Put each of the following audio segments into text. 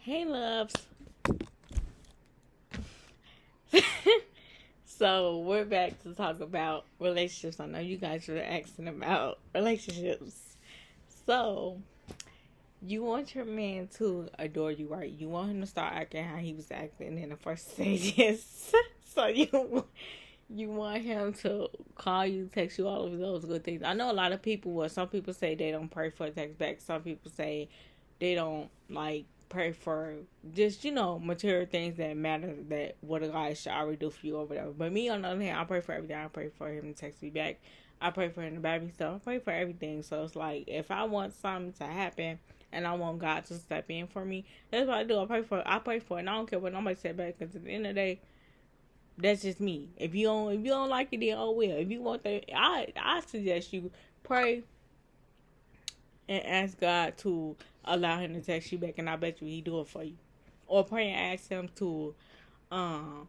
Hey, loves. So, we're back to talk about relationships. I know you guys were asking about relationships. So, you want your man to adore you, right? You want him to start acting how he was acting in the first stages. So, you want him to call you, text you, all of those good things. I know a lot of people, some people say they don't pray for a text back. Some people say they don't like pray for just material things that matter, that what a guy should already do for you or whatever. But me, on the other hand, I pray for everything. I pray for him to text me back. I pray for him to buy me stuff. I pray for everything. So it's like, if I want something to happen and I want God to step in for me, that's what I do. I pray for it, and I don't care what nobody said back, because at the end of the day, that's just me. If you don't like it, then oh well. If you want that, I suggest you pray and ask God to allow him to text you back, and I bet you he do it for you. Or pray and um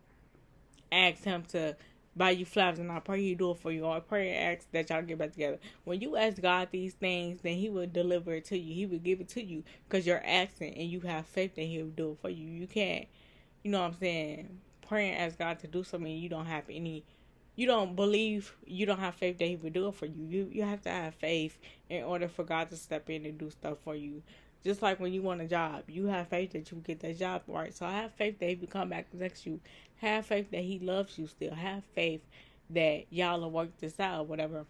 ask him to buy you flowers, and I pray he do it for you. Or pray and ask that y'all get back together. When you ask God these things, then he will deliver it to you. He will give it to you because you're asking and you have faith that he will do it for you. You can't, you know what I'm saying, pray and ask God to do something you don't have any, you don't believe, you don't have faith that he would do it for you. You have to have faith in order for God to step in and do stuff for you. Just like when you want a job, you have faith that you get that job right. So I have faith that he will come back next you. Have faith that he loves you still. Have faith that y'all will work this out or whatever.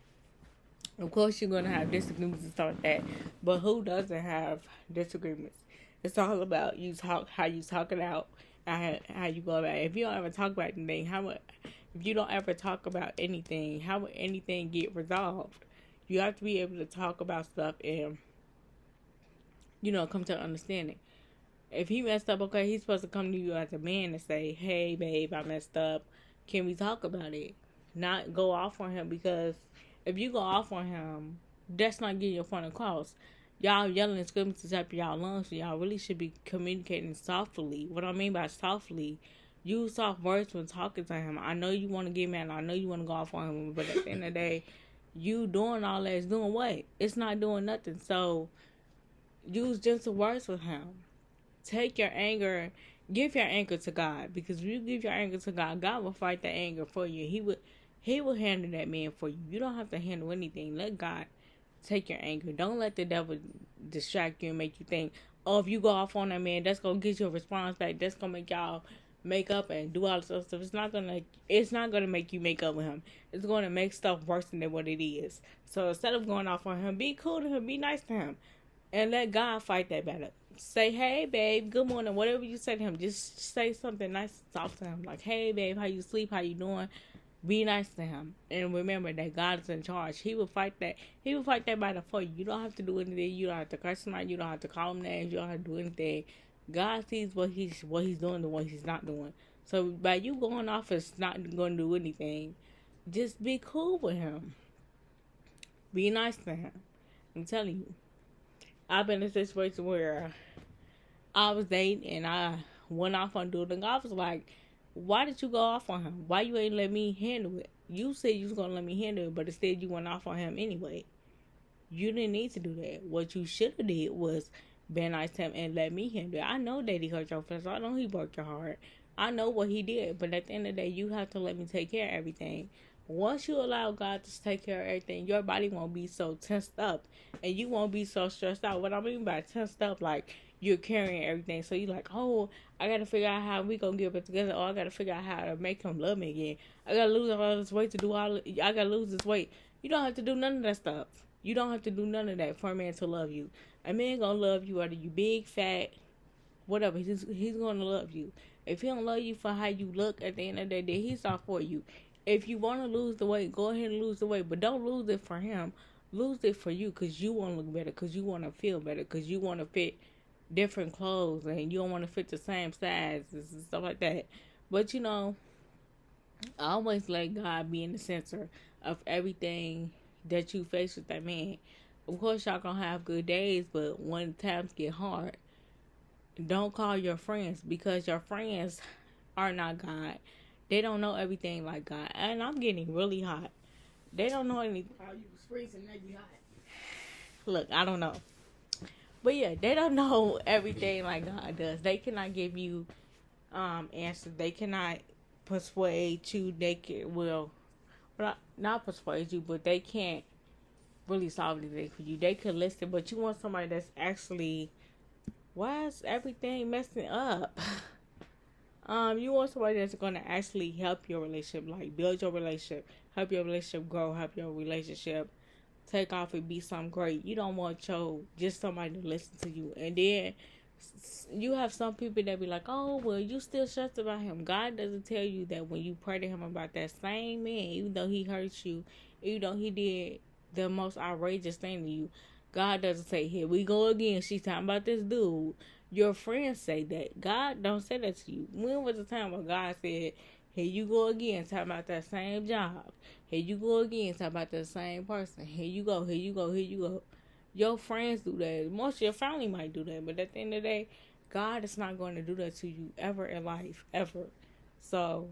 Of course, you're going to have disagreements and stuff like that. But who doesn't have disagreements? It's all about how you talk it out, and how you go about it. If you don't ever talk about anything, if you don't ever talk about anything, how would anything get resolved? You have to be able to talk about stuff and, come to an understanding. If he messed up, okay, he's supposed to come to you as a man and say, hey, babe, I messed up. Can we talk about it? Not go off on him, because if you go off on him, that's not getting your point across. Y'all yelling and screaming to the top of y'all lungs, so y'all really should be communicating softly. What I mean by softly, use soft words when talking to him. I know you want to get mad. I know you want to go off on him, but at the end of the day, you doing all that is doing what? It's not doing nothing. So use gentle words with him. Take your anger, give your anger to God, because if you give your anger to God, God will fight the anger for you. He will handle that man for you. You don't have to handle anything. Let God take your anger. Don't let the devil distract you and make you think, oh, if you go off on that man, that's gonna get you a response back. That's gonna make y'all make up and do all this other stuff. It's not gonna make you make up with him. It's gonna make stuff worse than what it is. So instead of going off on him, be cool to him, be nice to him, and let God fight that battle. Say, hey, babe, good morning. Whatever you say to him, just say something nice to talk to him. Like, hey, babe, how you sleep? How you doing? Be nice to him. And remember that God is in charge. He will fight that. He will fight that battle for you. You don't have to do anything. You don't have to curse him out. You don't have to call him names. You don't have to do anything. God sees what he's doing and what he's not doing. So by you going off, it's not going to do anything. Just be cool with him. Be nice to him. I'm telling you. I've been in a situation where I was dating and I went off on dude, and I was like, why did you go off on him? Why you ain't let me handle it? You said you was going to let me handle it, but instead you went off on him anyway. You didn't need to do that. What you should have did was been nice to him and let me handle it. I know that he hurt your feelings. I know he broke your heart. I know what he did. But at the end of the day, you have to let me take care of everything. Once you allow God to take care of everything, your body won't be so tensed up. And you won't be so stressed out. What I mean by tensed up, like, you're carrying everything. So you're like, oh, I got to figure out how we going to get back together. Or I got to figure out how to make him love me again. I got to lose all this weight to do all. I got to lose this weight. You don't have to do none of that stuff. You don't have to do none of that for a man to love you. A man going to love you whether you big, fat, whatever. He's going to love you. If he don't love you for how you look at the end of the day, he's not for you. If you want to lose the weight, go ahead and lose the weight. But don't lose it for him. Lose it for you, because you want to look better, because you want to feel better, because you want to fit different clothes and you don't want to fit the same sizes and stuff like that. But always let God be in the center of everything that you face with that man. Of course, y'all gonna have good days, but when times get hard, don't call your friends, because your friends are not God. They don't know everything like God. And I'm getting really hot. They don't know anything. Oh, you was freezing, now you hot. Look, I don't know. But yeah, they don't know everything like God does. They cannot give you answers. They cannot persuade you. They can not persuade you, but they can't really solve anything for you. They could listen, but you want somebody that's actually, why is everything messing up? You want somebody that's gonna actually help your relationship, like build your relationship, help your relationship grow, help your relationship take off and be something great. You don't want just somebody to listen to you. And then you have some people that be like, oh, well, you still stressed about him. God doesn't tell you that when you pray to him about that same man, even though he hurts you, even though he did the most outrageous thing to you, God doesn't say, here we go again. She's talking about this dude. Your friends say that. God don't say that to you. When was the time when God said, here you go again, talking about that same job. Here you go again, talking about the same person. Here you go, here you go, here you go. Your friends do that. Most of your family might do that. But at the end of the day, God is not going to do that to you ever in life. Ever. So,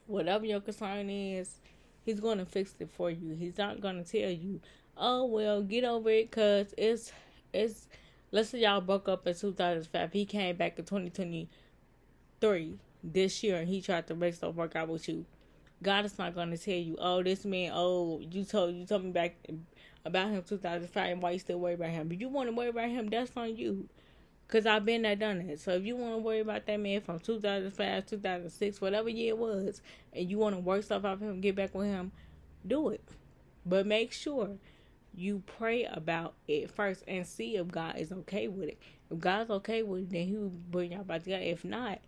whatever your concern is, he's going to fix it for you. He's not going to tell you, oh, well, get over it because let's say y'all broke up in 2005. He came back in 2023 this year and he tried to make stuff work out with you. God is not going to tell you, oh, this man, oh, you told me back about him 2005 and why you still worry about him. If you want to worry about him, that's on you. Because I've been there, done that. So if you want to worry about that man from 2005, 2006, whatever year it was, and you want to work stuff out of him, get back with him, do it. But make sure you pray about it first and see if God is okay with it. If God's okay with it, then he will bring y'all back together. If not,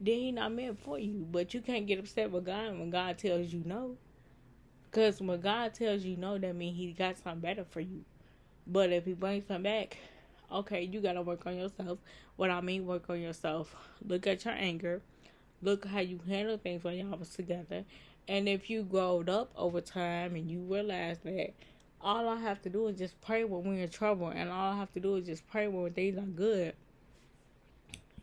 then he not meant for you. But you can't get upset with God when God tells you no. Because when God tells you no, that means he got something better for you. But if he brings something back, okay, you got to work on yourself. What I mean, work on yourself. Look at your anger. Look how you handle things when y'all was together. And if you growed up over time and you realize that all I have to do is just pray when we're in trouble, and all I have to do is just pray when things are good,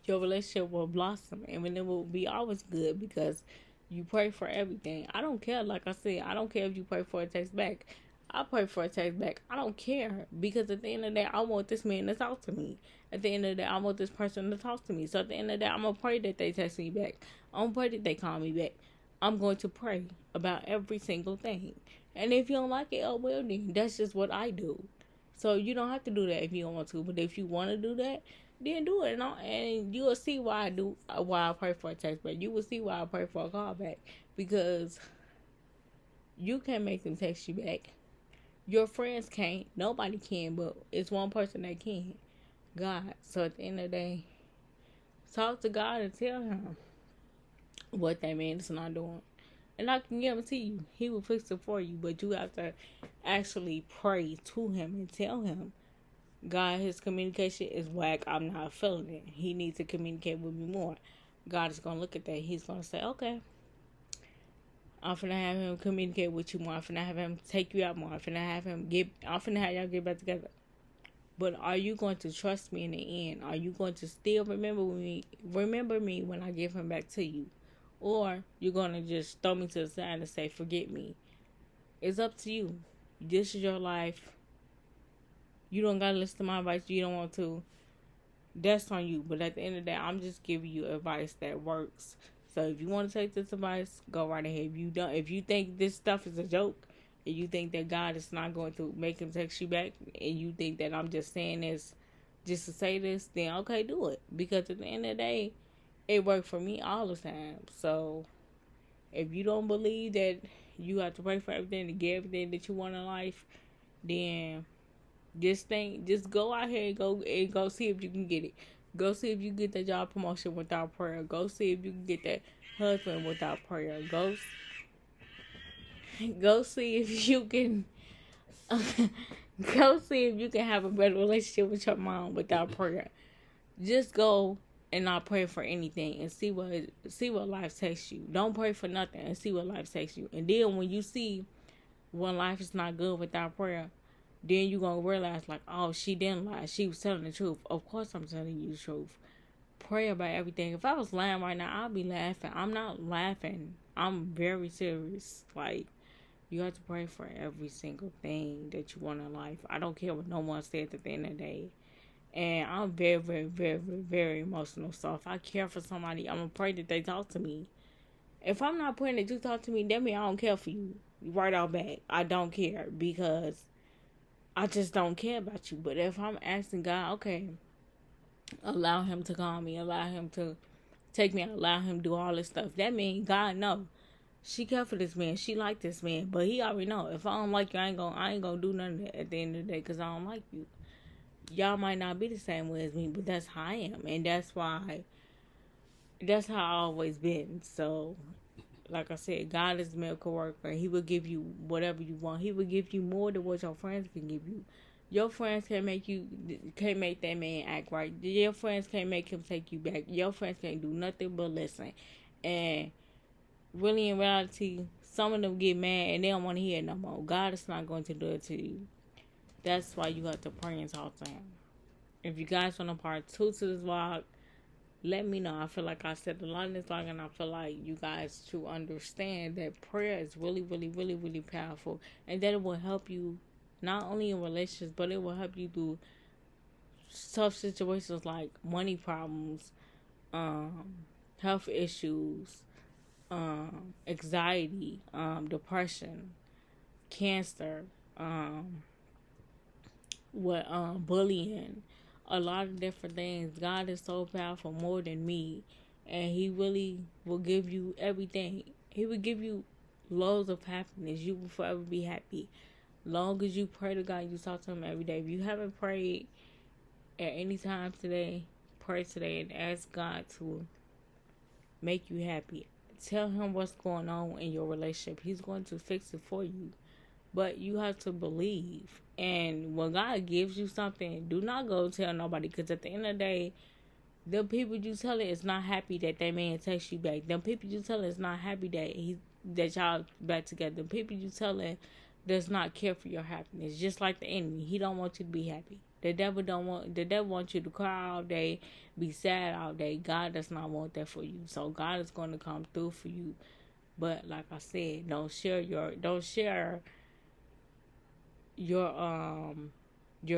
your relationship will blossom, and it will be always good because you pray for everything. I don't care, like I said, I don't care if you pray for a text back. I pray for a text back. I don't care because at the end of the day, I want this man to talk to me. At the end of the day, I want this person to talk to me. So at the end of the day, I'm going to pray that they text me back. I'm going to pray that they call me back. I'm going to pray about every single thing. And if you don't like it, oh well then, that's just what I do. So you don't have to do that if you don't want to. But if you want to do that, then do it. And you will see why I pray for a text back. You will see why I pray for a call back. Because you can't make them text you back. Your friends can't. Nobody can, but it's one person that can. God. So at the end of the day, talk to God and tell him what that man is not doing. And I can guarantee you, he will fix it for you. But you have to actually pray to him and tell him, God, his communication is whack. I'm not feeling it. He needs to communicate with me more. God is going to look at that. He's going to say, okay, I'm finna have him communicate with you more. I'm finna have him take you out more. I'm finna have y'all get back together. But are you going to trust me in the end? Are you going to still remember me when I give him back to you? Or you're going to just throw me to the side and say, forget me. It's up to you. This is your life. You don't got to listen to my advice. You don't want to. That's on you. But at the end of the day, I'm just giving you advice that works. So if you want to take this advice, go right ahead. If you think this stuff is a joke, and you think that God is not going to make him text you back, and you think that I'm just saying this just to say this, then okay, do it. Because at the end of the day, it worked for me all the time. So if you don't believe that you have to pray for everything to get everything that you want in life, then just go out here and go see if you can get it. Go see if you get that job promotion without prayer. Go see if you can get that husband without prayer. Go see if you can go see if you can have a better relationship with your mom without prayer. Just go and not pray for anything and see what life takes you. Don't pray for nothing and see what life takes you. And then when you see when life is not good without prayer, then you're going to realize, like, oh, she didn't lie. She was telling the truth. Of course I'm telling you the truth. Pray about everything. If I was lying right now, I'd be laughing. I'm not laughing. I'm very serious. Like, you have to pray for every single thing that you want in life. I don't care what no one says at the end of the day. And I'm very, very, very, very, very emotional. So if I care for somebody, I'm gonna pray that they talk to me. If I'm not praying that you talk to me, that means I don't care for you. Right out back. I don't care because I just don't care about you. But if I'm asking God, okay, allow him to call me, allow him to take me, allow him to do all this stuff. That means God know she care for this man. She like this man, but he already know if I don't like you, I ain't gonna do nothing at the end of the day because I don't like you. Y'all might not be the same way as me, but that's how I am, and that's how I always been. So, like I said, God is a miracle worker. He will give you whatever you want. He will give you more than what your friends can give you. Your friends can't make that man act right. Your friends can't make him take you back. Your friends can't do nothing but listen. And really, in reality, some of them get mad and they don't want to hear it no more. God is not going to do it to you. That's why you have to pray and talk to him. If you guys want a part 2 to this vlog, let me know. I feel like I said a lot in this vlog, and I feel like you guys should understand that prayer is really, really, really, really powerful, and that it will help you not only in relationships, but it will help you through tough situations like money problems, health issues, anxiety, depression, cancer, bullying, a lot of different things. God is so powerful, more than me, and he really will give you everything. He will give you loads of happiness. You will forever be happy. Long as you pray to God, you talk to him every day. If you haven't prayed at any time today, pray today and ask God to make you happy. Tell him what's going on in your relationship. He's going to fix it for you. But you have to believe. And when God gives you something, do not go tell nobody. Because at the end of the day, the people you tell it is not happy that that man takes you back. The people you tell it is not happy that y'all back together. The people you tell it does not care for your happiness. Just like the enemy. He don't want you to be happy. The devil wants you to cry all day, be sad all day. God does not want that for you. So God is going to come through for you. But like I said, don't share your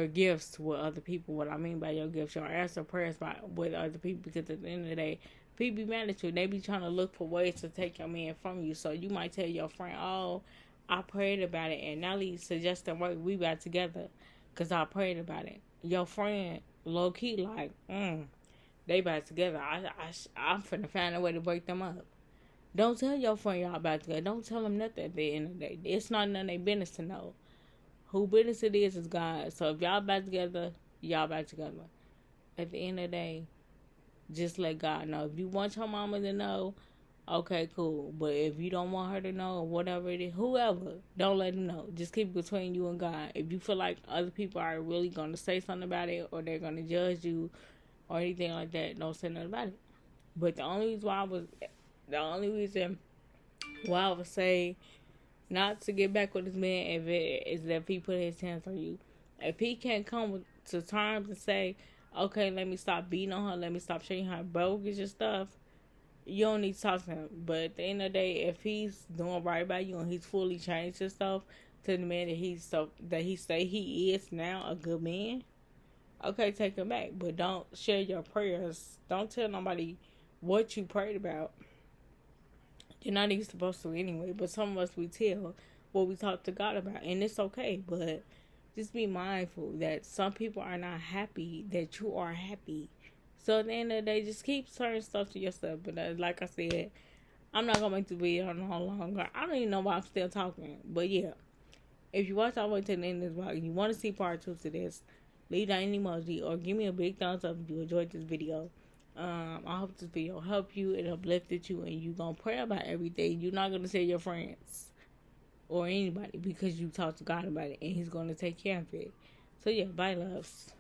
gifts with other people. What I mean by your gifts, your answer prayers with other people, because at the end of the day, people be mad at you. They be trying to look for ways to take your man from you. So you might tell your friend, "Oh, I prayed about it, and Nelly suggested work. We got together because I prayed about it." Your friend low key like, they back together. I'm finna find a way to break them up. Don't tell your friend y'all back together. Don't tell them nothing at the end of the day. It's not none of their business to know. Who business it is God. So if y'all back together, y'all back together. At the end of the day, just let God know. If you want your mama to know, okay, cool. But if you don't want her to know, or whatever it is, whoever, don't let them know. Just keep it between you and God. If you feel like other people are really going to say something about it, or they're going to judge you, or anything like that, don't say nothing about it. But the only reason why I would say not to get back with this man if he put his hands on you. If he can't come to terms and say, okay, let me stop beating on her, let me stop showing her bogus and stuff, you don't need to talk to him. But at the end of the day, if he's doing right by you and he's fully changed himself to the man that he say he is now, a good man, okay, take him back. But don't share your prayers. Don't tell nobody what you prayed about. You're not even supposed to anyway, but some of us, we tell what we talk to God about, and it's okay, but just be mindful that some people are not happy that you are happy. So at the end of the day, just keep certain stuff to yourself. But like I said, I'm not going to make the video no longer. I don't even know why I'm still talking, but yeah. If you watch all the way to the end of this vlog and you want to see part 2 to this, leave down an emoji or give me a big thumbs up if you enjoyed this video. I hope this video helped you, it uplifted you, and you gonna pray about everything. You're not gonna tell your friends or anybody because you talk to God about it, and he's gonna take care of it. So yeah, bye loves.